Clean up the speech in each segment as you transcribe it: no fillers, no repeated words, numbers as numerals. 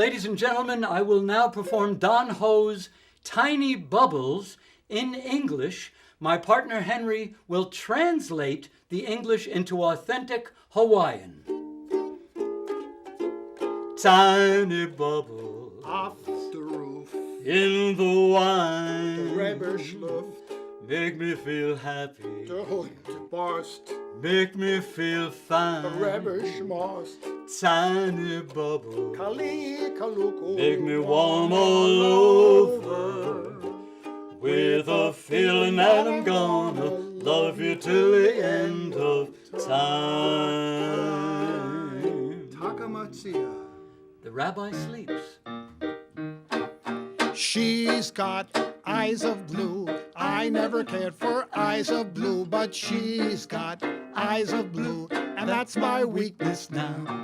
Ladies and gentlemen, I will now perform Don Ho's Tiny Bubbles in English. My partner Henry will translate the English into authentic Hawaiian. Tiny bubbles off the roof, in the wine, the rubbish luft, make me feel happy, the Hund borst, make me feel fine. the rubbish most, Tiny bubbles Kali Kaluko, make me warm all over, with a feeling that I'm gonna love you till the end of time. Takamatsuya. The rabbi sleeps. She's got eyes of blue. I never cared for eyes of blue, but she's got eyes of blue, and that's my weakness now.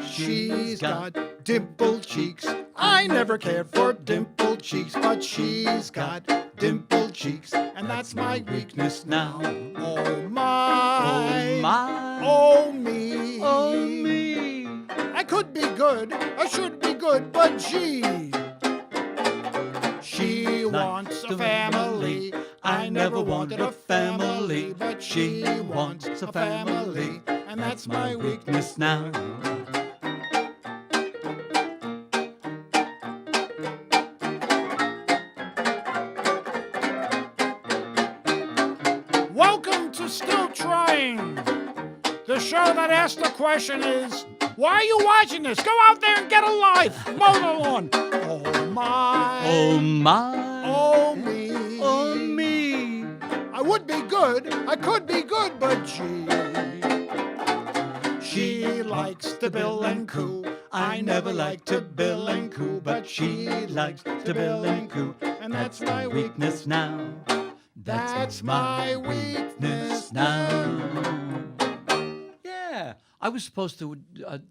She's got dimpled cheeks. I never cared for dimpled cheeks, but she's got dimpled cheeks, and that's my weakness now. Oh my, Oh my, oh me, oh me. I could be good, I should be good, but she wants a family. I never wanted a family, but she wants a family, and that's my weakness now. Welcome to Still Trying. The show that asks the question is, why are you watching this? Go out there and get a life. Mow the lawn. Oh my. Oh my, Oh me. oh me. I would be good. I could be good, but she likes to bill and coo. I never liked to bill and coo, but she likes to bill and coo, and that's my weakness now. That's my weakness now. Yeah, I was supposed to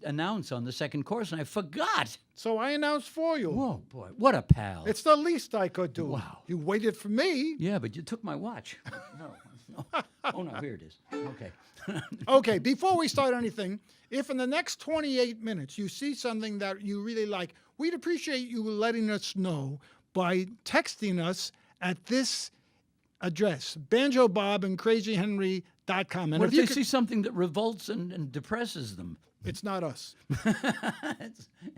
announce on the second course, and I forgot. So I announced for you. Whoa, boy, what a pal. It's the least I could do. Wow. You waited for me. Yeah, but you took my watch. No. Oh, no, here it is. Okay. Okay, before we start anything, if in the next 28 minutes you see something that you really like, we'd appreciate you letting us know by texting us at this address, banjobob and crazyhenry.com. And What if you they see something that revolts and depresses them? it's not us.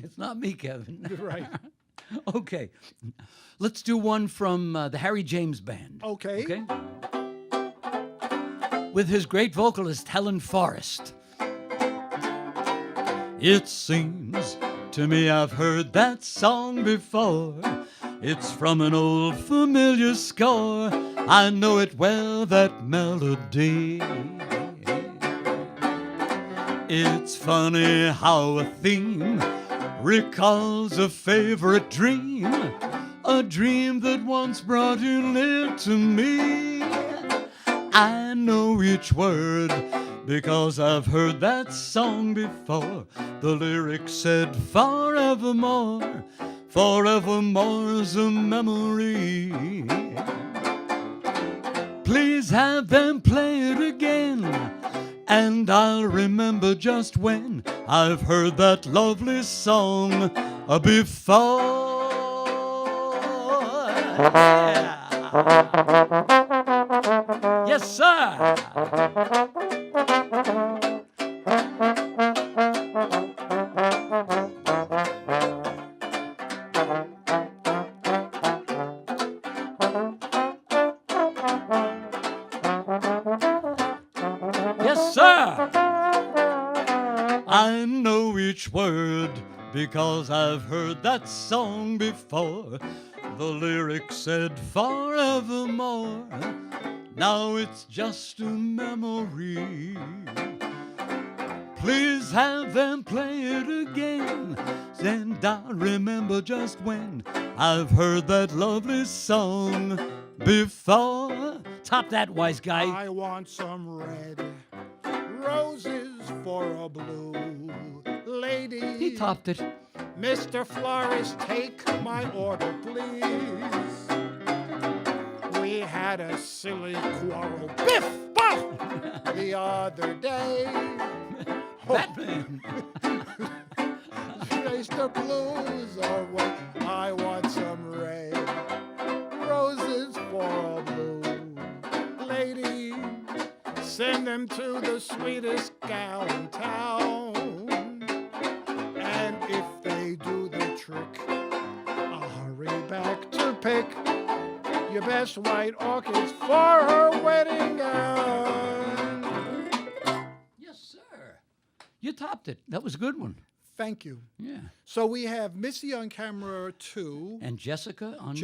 It's not me, Kevin. You're right. Okay. Let's do one from the Harry James Band. Okay. Okay? With his great vocalist, Helen Forrest. It seems to me I've heard that song before. It's from an old familiar score. I know it well, that melody. It's funny how a theme recalls a favorite dream, a dream that once brought you near to me. I know each word because I've heard that song before. The lyrics said, forevermore, forevermore's a memory. Please have them play it again, and I'll remember just when I've heard that lovely song before. Yeah. Yes, sir. Yes, sir. I know each word because I've heard that song before. The lyrics said forevermore. Now it's just a memory. Please have them play it again, and I'll remember just when I've heard that lovely song before. Top that, wise guy. I want some red roses for a blue lady. He topped it. Mr. Florist, take my order, please. We had a silly quarrel, biff, boff, the other day. Batman. Should I chase the blues away. I want some red roses for a blue lady. Send them to the sweetest gal in town. And if they do the trick, I'll hurry back to pick your best white orchids for her wedding gown. Yes, sir. You topped it. That was a good one. Thank you. Yeah. So we have Missy on camera 2. And Jessica on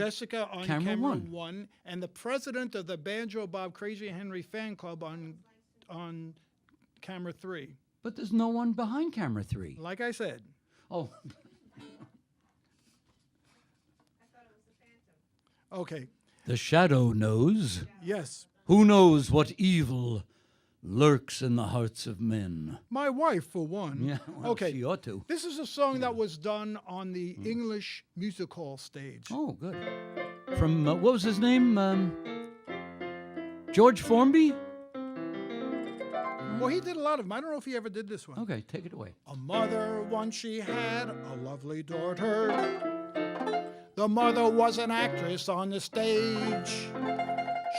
Camera one, and the president of the Banjo Bob Crazy Henry fan club on camera 3. But there's no one behind camera 3. Like I said. Oh. Okay. The shadow knows. Yes. Who knows what evil lurks in the hearts of men? My wife, for one. Yeah, well, okay. she ought to. This is a song that was done on the English music hall stage. Oh, good. From, what was his name? George Formby? Well, he did a lot of them. I don't know if he ever did this one. Okay, take it away. A mother, once she had a lovely daughter. The mother was an actress on the stage.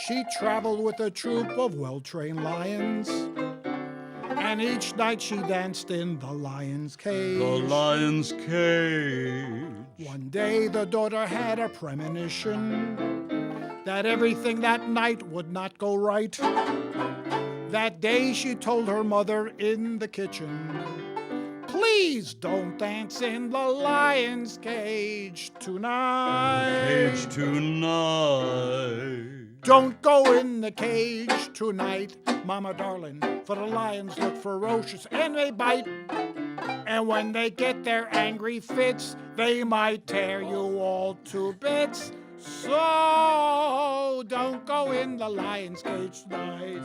She traveled with a troupe of well-trained lions. And each night she danced in the lion's cage. The lion's cage. One day the daughter had a premonition that everything that night would not go right. That day she told her mother in the kitchen, please don't dance in the lion's cage tonight. Cage tonight. Don't go in the cage tonight, mama darling, for the lions look ferocious and they bite. And when they get their angry fits, they might tear you all to bits. So don't go in the lion's cage tonight.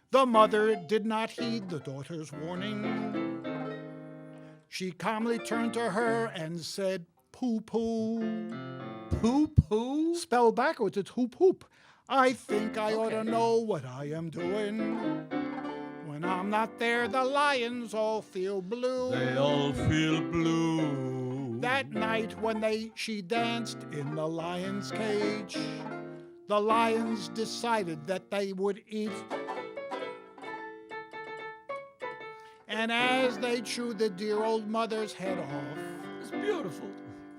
The mother did not heed the daughter's warning. She calmly turned to her and said, poo-poo. Poo-poo? Spelled backwards, it's hoop-hoop. I think I ought to know what I am doing. When I'm not there, the lions all feel blue. They all feel blue. That night when she danced in the lion's cage, the lions decided that they would eat. And as they chewed the dear old mother's head off, It's beautiful.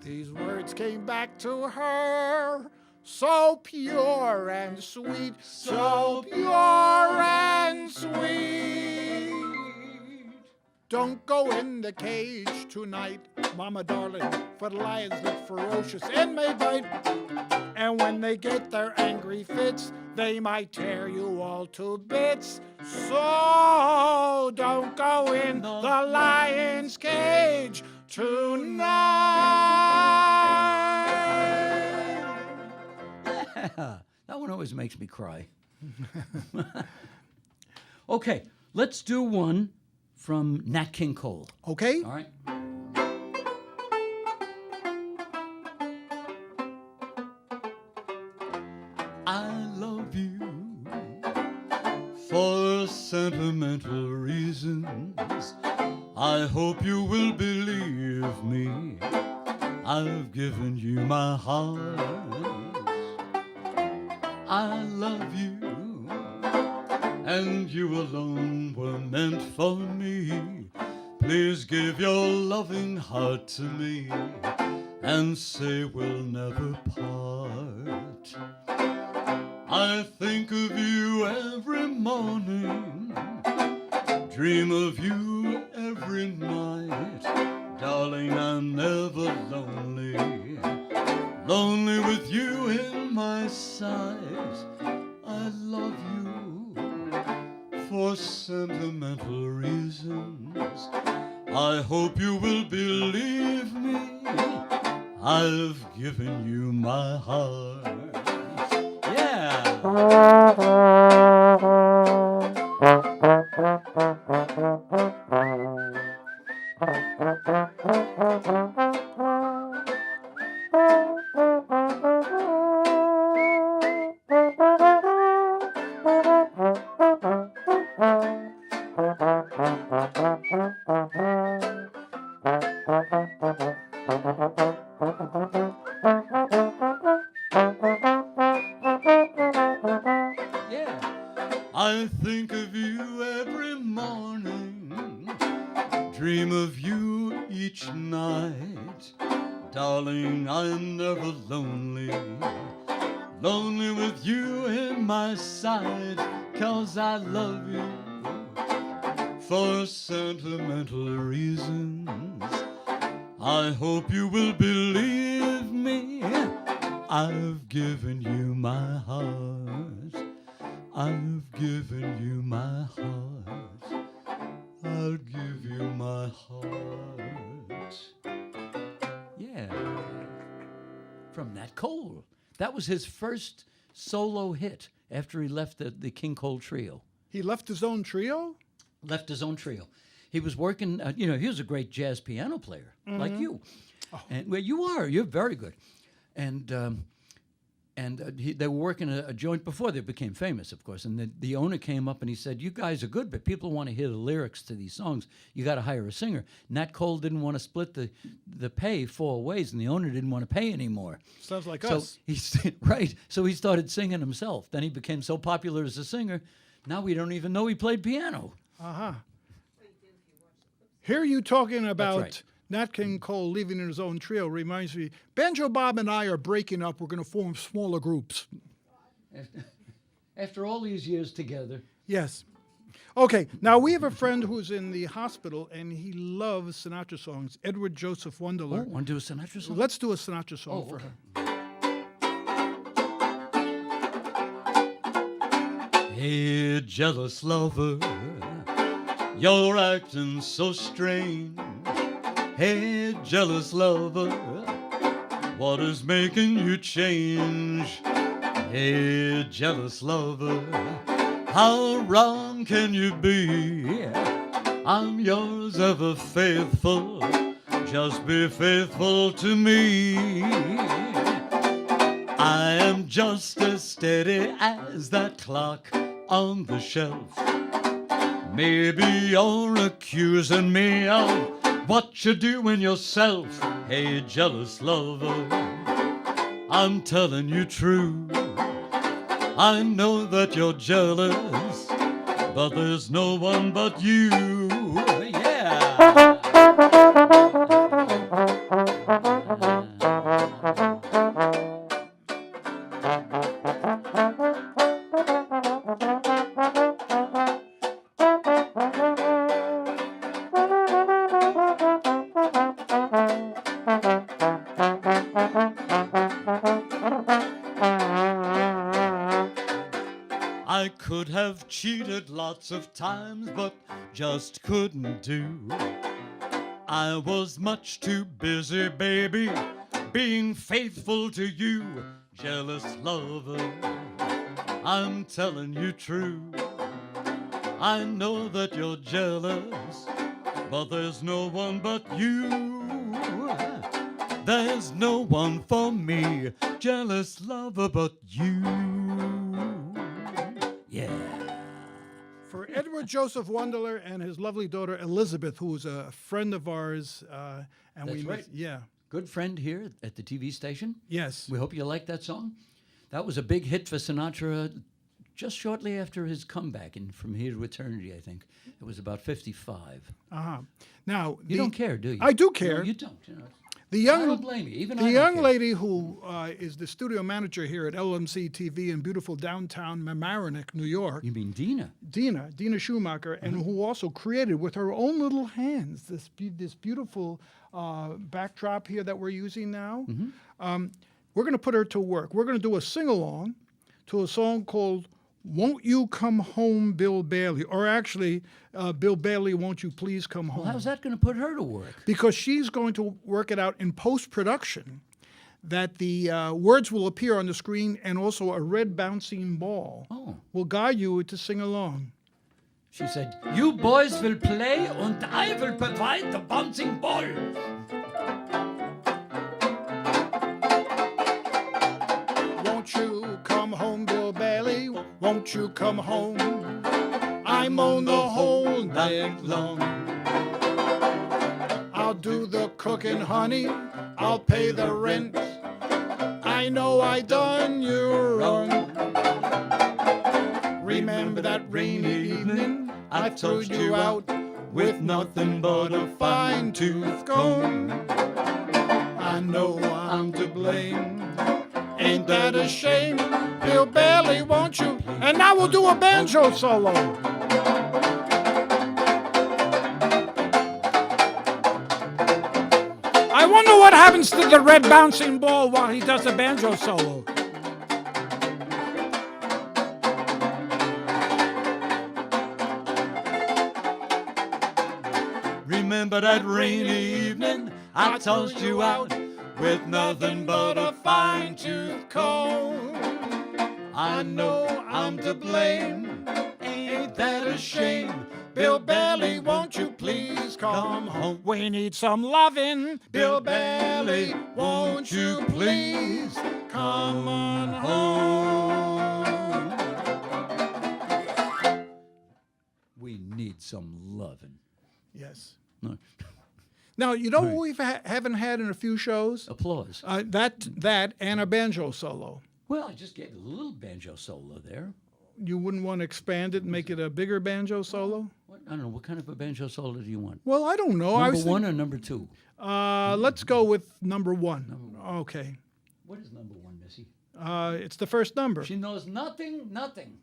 these words came back to her, so pure and sweet, so pure and sweet. Don't go in the cage tonight, mama darling, for the lions look ferocious and may bite. And when they get their angry fits, they might tear you all to bits. So don't go in the lion's cage tonight. That one always makes me cry. Okay, let's do one from Nat King Cole. Okay? All right? I love you for sentimental reasons. I hope you will believe me. I've given you my heart. I love you, and you alone were meant for me. Please give your loving heart to me and say we'll never part. I think of you every morning, dream of you every night. Darling, I'm never lonely, lonely with you in my sight. I love you for sentimental reasons. I hope you will believe me. I've given you my heart. Yeah. I think of you every morning, dream of you each night. Darling, I'm never lonely, lonely with you in my side, 'cause I love you for sentimental reasons. I hope you will believe me, I've given you my heart. I've given you my heart. I'll give you my heart. Yeah. From Nat Cole. That was his first solo hit after he left the King Cole trio. He left his own trio? Left his own trio. He was working, he was a great jazz piano player, like you. Oh. And well, you're very good. And they were working a joint before they became famous, of course. And the owner came up and he said, "You guys are good, but people want to hear the lyrics to these songs. You got to hire a singer." Nat Cole didn't want to split the pay 4 ways, and the owner didn't want to pay anymore. Sounds like us. Right. So he started singing himself. Then he became so popular as a singer, now we don't even know he played piano. Uh-huh. Hear you talking about right. Nat King Cole leaving in his own trio reminds me, Banjo Bob and I are breaking up. We're going to form smaller groups. After all these years together. Yes. Okay, now we have a friend who's in the hospital, and he loves Sinatra songs, Edward Joseph Wunderler. Oh, want to do a Sinatra song? Let's do a Sinatra song for her. Hey, jealous lover, you're acting so strange. Hey, jealous lover, what is making you change? Hey, jealous lover, how wrong can you be? I'm yours ever faithful, just be faithful to me. I am just as steady as that clock on the shelf. Maybe you're accusing me of what you're doing yourself. Hey, jealous lover, I'm telling you true. I know that you're jealous, but there's no one but you. Yeah. I could have cheated lots of times, but just couldn't do. I was much too busy, baby, being faithful to you. Jealous lover, I'm telling you true. I know that you're jealous, but there's no one but you. There's no one for me, jealous lover, but you. Yeah. For Edward Joseph Wunderler and his lovely daughter Elizabeth, who is a friend of ours, and That's right. Yeah. Good friend here at the TV station. Yes. We hope you like that song. That was a big hit for Sinatra just shortly after his comeback in From Here to Eternity, I think. It was about 55. Uh-huh. Now, You don't care, do you? I do care. No, you don't. You know. The I don't blame you. Even I the don't young care. lady who is the studio manager here at LMC-TV in beautiful downtown Mamaroneck, New York. You mean Dina? Dina Schumacher, and who also created with her own little hands this beautiful backdrop here that we're using now. We're going to put her to work. We're going to do a sing-along to a song called Won't You Come Home, Bill Bailey? Or actually, Bill Bailey, Won't You Please Come Home? Well, how's that going to put her to work? Because she's going to work it out in post-production that the words will appear on the screen and also a red bouncing ball will guide you to sing along. She said, "You boys will play and I will provide the bouncing ball." Won't you come home, Bill Bailey? Won't you come home? I moan the whole night long. I'll do the cooking, honey, I'll pay the rent. I know I done you wrong. Remember that rainy evening I threw you out with nothing but a fine-tooth comb. I know I'm to blame. Ain't that a shame? Bill Bailey, won't you? And now we'll do a banjo solo. I wonder what happens to the red bouncing ball while he does the banjo solo. Remember that rainy evening I tossed you out with nothing but a fine-tooth comb. I know I'm to blame. Ain't that a shame? Bill Bailey, won't you please come home? We need some loving. Bill Bailey, won't you please come on home? We need some loving. Yes. No. Now, you know what we haven't had in a few shows? Applause. That and a banjo solo. Well, I just gave a little banjo solo there. You wouldn't want to expand it and make it a bigger banjo solo? What? I don't know. What kind of a banjo solo do you want? Well, I don't know. Number one or number two? Let's go with number one. Okay. What is number one, Missy? It's the first number. She knows nothing.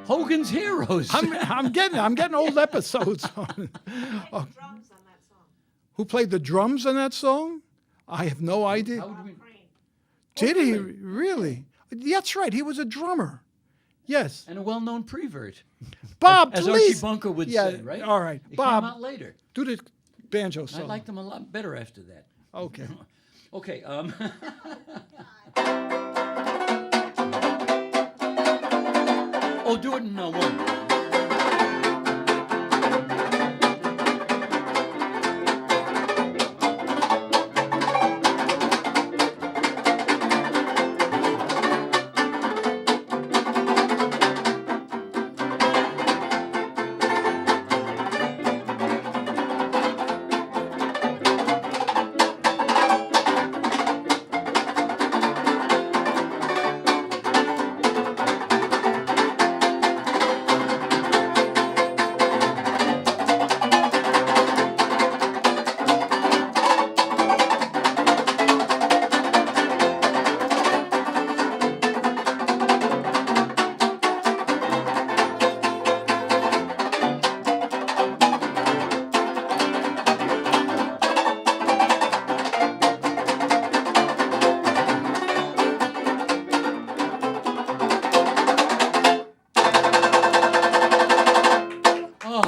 Hogan's Heroes. I'm getting old episodes on. Oh. Who played the drums on that song? I have no idea. Did he really? That's right. He was a drummer. Yes. And a well-known prevert. Bob, as please. Archie Bunker would say, right? All right. It Bob, came out later. do the banjo solo. I liked them a lot better after that. Okay. Okay. Oh, do it in one.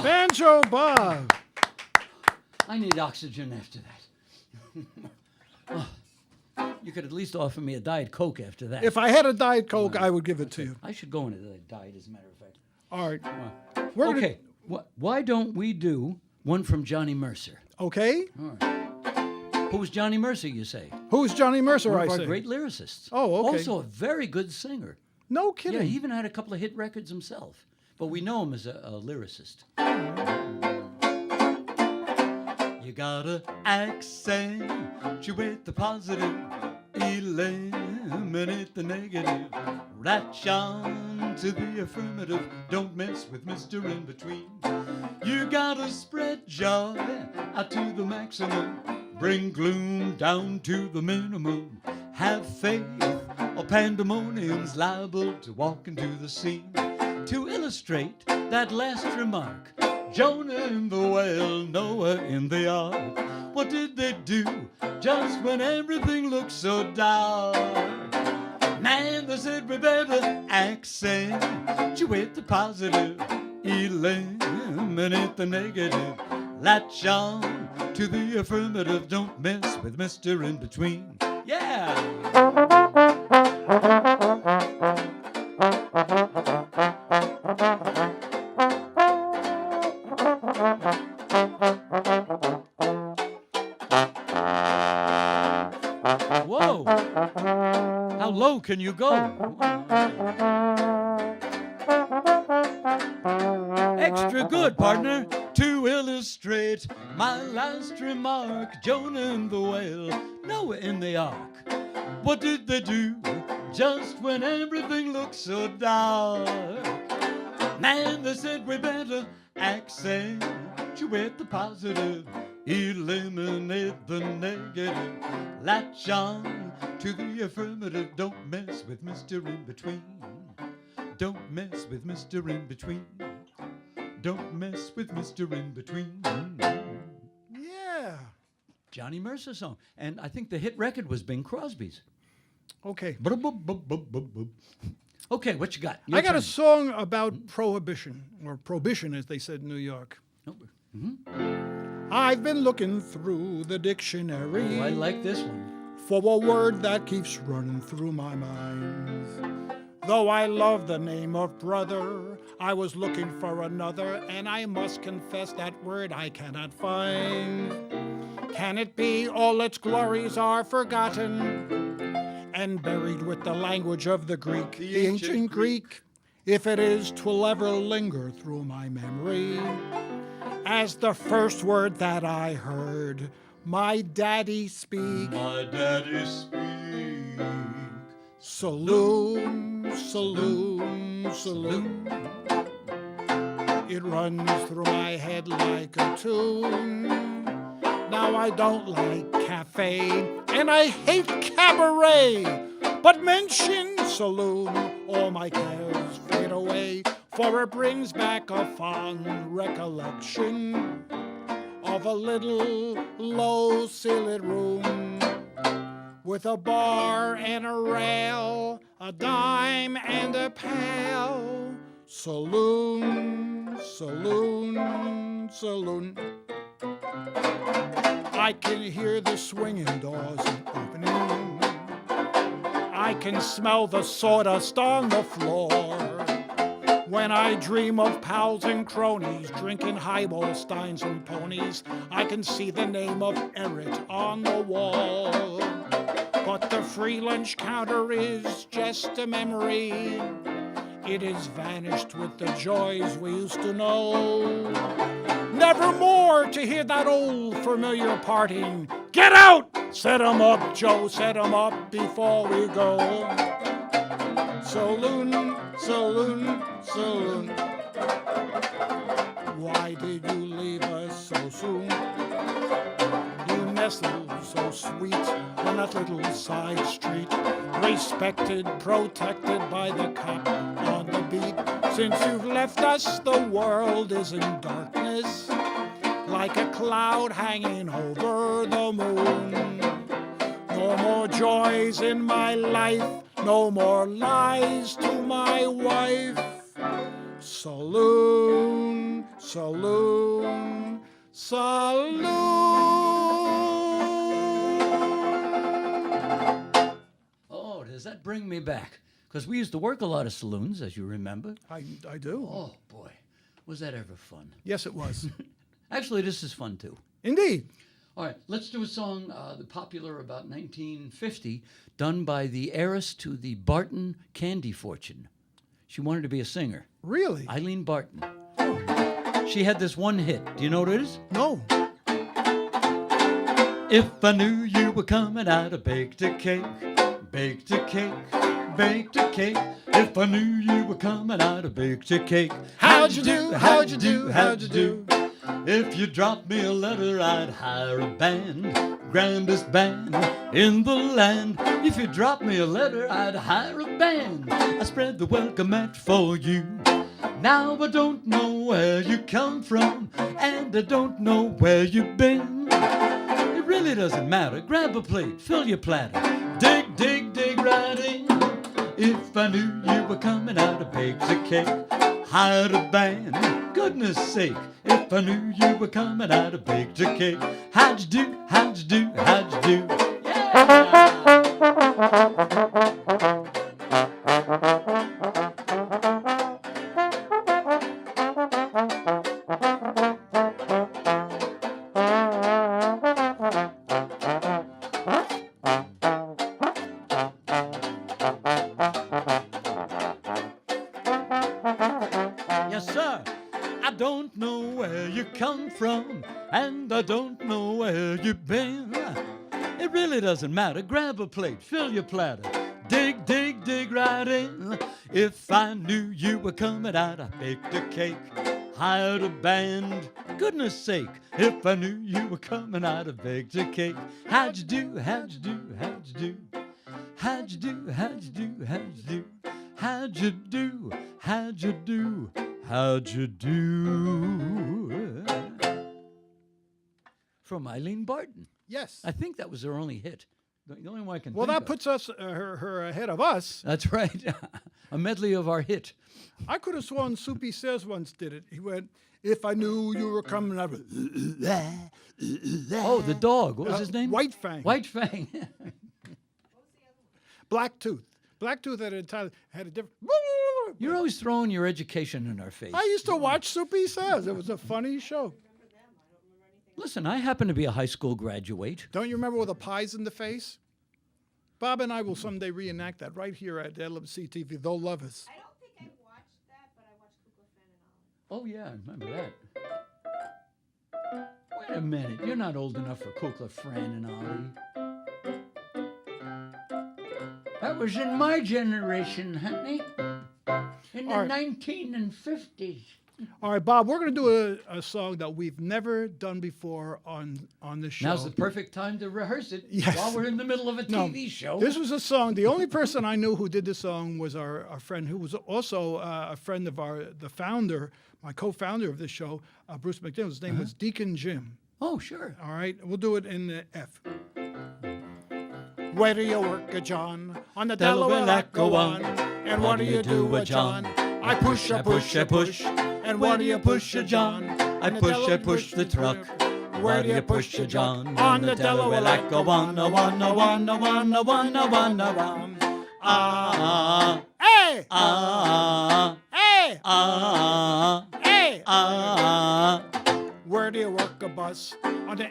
Banjo Bob. I need oxygen after that. You could at least offer me a Diet Coke after that. If I had a Diet Coke, I would give it to you. I should go into the diet, as a matter of fact. All right. Okay. Why don't we do one from Johnny Mercer? Okay. All right. Who's Johnny Mercer, you say? Who's Johnny Mercer, One I of our say? great lyricists. Oh, okay. Also a very good singer. No kidding. Yeah, he even had a couple of hit records himself. But we know him as a lyricist. You got an accentuate the positive, eliminate the negative, latch on to the affirmative, don't mess with Mr. In Between. You gotta spread joy out to the maximum, bring gloom down to the minimum, have faith or pandemonium's liable to walk into the scene. To illustrate that last remark, Jonah in the whale, Noah in the ark. What did they do just when everything looked so dark? Man, they said we better accentuate the positive, eliminate the negative, latch on to the affirmative, don't mess with Mr. In Between. Yeah! Whoa! How low can you go? extra good, partner, to illustrate my last remark. Jonah and the whale, Noah in the ark. What did they do just when everything looked so dark? Man, they said we better accentuate the positive, eliminate the negative, latch on to the affirmative. Don't mess with Mr. In Between. Don't mess with Mr. In Between. Don't mess with Mr. In Between. Yeah. Johnny Mercer song. And I think the hit record was Bing Crosby's. Okay. Okay, what you got? I got a song about prohibition, or prohibition as they said in New York. I've been looking through the dictionary. Oh, I like this one. For a word that keeps running through my mind. Though I love the name of brother, I was looking for another, and I must confess that word I cannot find. Can it be all its glories are forgotten and buried with the language of the Greek, the ancient Greek? If it is, 'twill ever linger through my memory as the first word that I heard my daddy speak. My daddy speak. Saloon, saloon, saloon. It runs through my head like a tune. Now I don't like cafe, and I hate cabaret. But mention saloon, all my cares fade away, for it brings back a fond recollection of a little low-ceiled room with a bar and a rail, a dime and a pail. Saloon, saloon, saloon. I can hear the swinging doors opening. I can smell the sawdust on the floor. When I dream of pals and cronies drinking highball steins and ponies, I can see the name of Eric on the wall. But the free lunch counter is just a memory. It is vanished with the joys we used to know. Never more to hear that old familiar parting. Get out! Set 'em up, Joe, set 'em up before we go. Saloon, saloon, saloon. Why did you leave us so soon? You nestled so sweet on that little side street, respected, protected by the cop on the beat. Since you've left us, the world is in darkness, like a cloud hanging over the moon. No more joys in my life, no more lies to my wife. Saloon, saloon, saloon. Oh, does that bring me back? Because we used to work a lot of saloons, as you remember. I do. Oh, boy. Was that ever fun? Yes, it was. Actually, this is fun, too. Indeed. All right, let's do a song popular about 1950, done by the heiress to the Barton candy fortune. She wanted to be a singer. Really? Eileen Barton. She had this one hit. Do you know what it is? No. If I knew you were coming out of baked a cake, baked a cake, baked a cake. If I knew you were coming out of baked a cake, how'd you do, how'd you do, how'd you do? If you dropped me a letter, I'd hire a band, grandest band in the land. If you dropped me a letter, I'd hire a band. I spread the welcome mat for you. Now I don't know where you come from, and I don't know where you've been. It really doesn't matter. Grab a plate, fill your platter, dig, dig, dig right in. If I knew you were coming out of baked a cake, hired a band, goodness sake. If I knew you were coming out of baked a cake, how'd you do, how'd you do, how'd you do? Yeah! Yes, sir. I don't know where you come from, and I don't know where you've been. It really doesn't matter. Grab a plate, fill your platter. Dig, dig, dig right in. If I knew you were coming out, I baked a cake, hired a band. Goodness sake, if I knew you were coming out, I baked a cake. How'd you do? How'd you do? How'd you do? How'd you do? How'd you do? How'd you do? How'd you do? How'd you do? How'd you do? From Eileen Barton. Yes. I think that was her only hit. The only one I can Well, think that of. puts us her ahead of us. That's right. A medley of our hit. I could have sworn Soupy Says once did it. He went, if I knew you were coming out. Oh, the dog. What was his name? White Fang. White Fang. Black Tooth. Black Tooth had a different. You're always throwing your education in our face. I used to watch Soupy Says. It was a funny show. Listen, I happen to be a high school graduate. Don't you remember with the pies in the face? Bob and I will someday reenact that right here at LMC-TV. They'll love us. I don't think I watched that, but I watched Kukla Fan and Ollie. Oh, yeah, I remember that. Wait a minute. You're not old enough for Kukla, Fran, and Ollie. That was in my generation, honey. In the 1950s. All right, Bob, we're going to do a song that we've never done before on this show. Now's the perfect time to rehearse it Yes. while we're in the middle of a No, TV show. This was a song. The only person I knew who did this song was our friend, who was also a friend of the founder, my co-founder of this show, Bruce McDaniel. His name was Deacon Jim. Oh, sure. All right, we'll do it in the F. Where do you work, John? On the Delaware Lackawanna. And what do you do, John? I push, I push, I push. And what do you push, John? I push the truck. Where do you push, John? On the Delaware Lackawanna, wanna, wanna, wanna, wanna, wanna, wanna. Ah, Hey! ah, Hey! ah, Hey! ah. Where do you work a bus? On the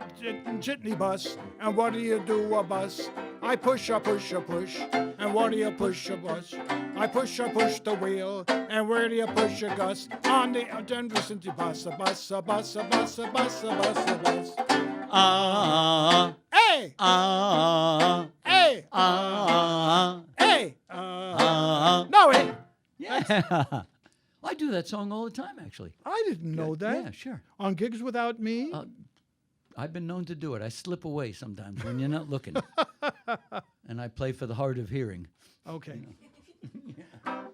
jitney bus. And what do you do a bus? I push, I push, I push. And what do you push a bus? I push the wheel. And where do you push a Gus? On the Denver City bus, a bus, a bus, a bus, a bus, a bus, a bus. Ah, Hey! ah, Hey! ah, Hey! ah. No, hey! Yeah. I do that song all the time, actually. I didn't know that. Yeah, sure. On Gigs Without Me? I've been known to do it. I slip away sometimes when you're not looking. And I play for the hard of hearing. Okay.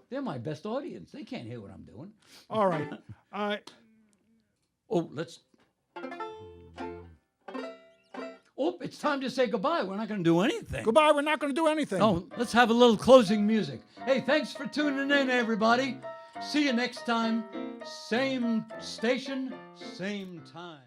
They're my best audience. They can't hear what I'm doing. All right. Oh, let's... Oh, it's time to say goodbye. We're not going to do anything. Goodbye. We're not going to do anything. Oh, let's have a little closing music. Hey, thanks for tuning in, everybody. See you next time. Same station, same time.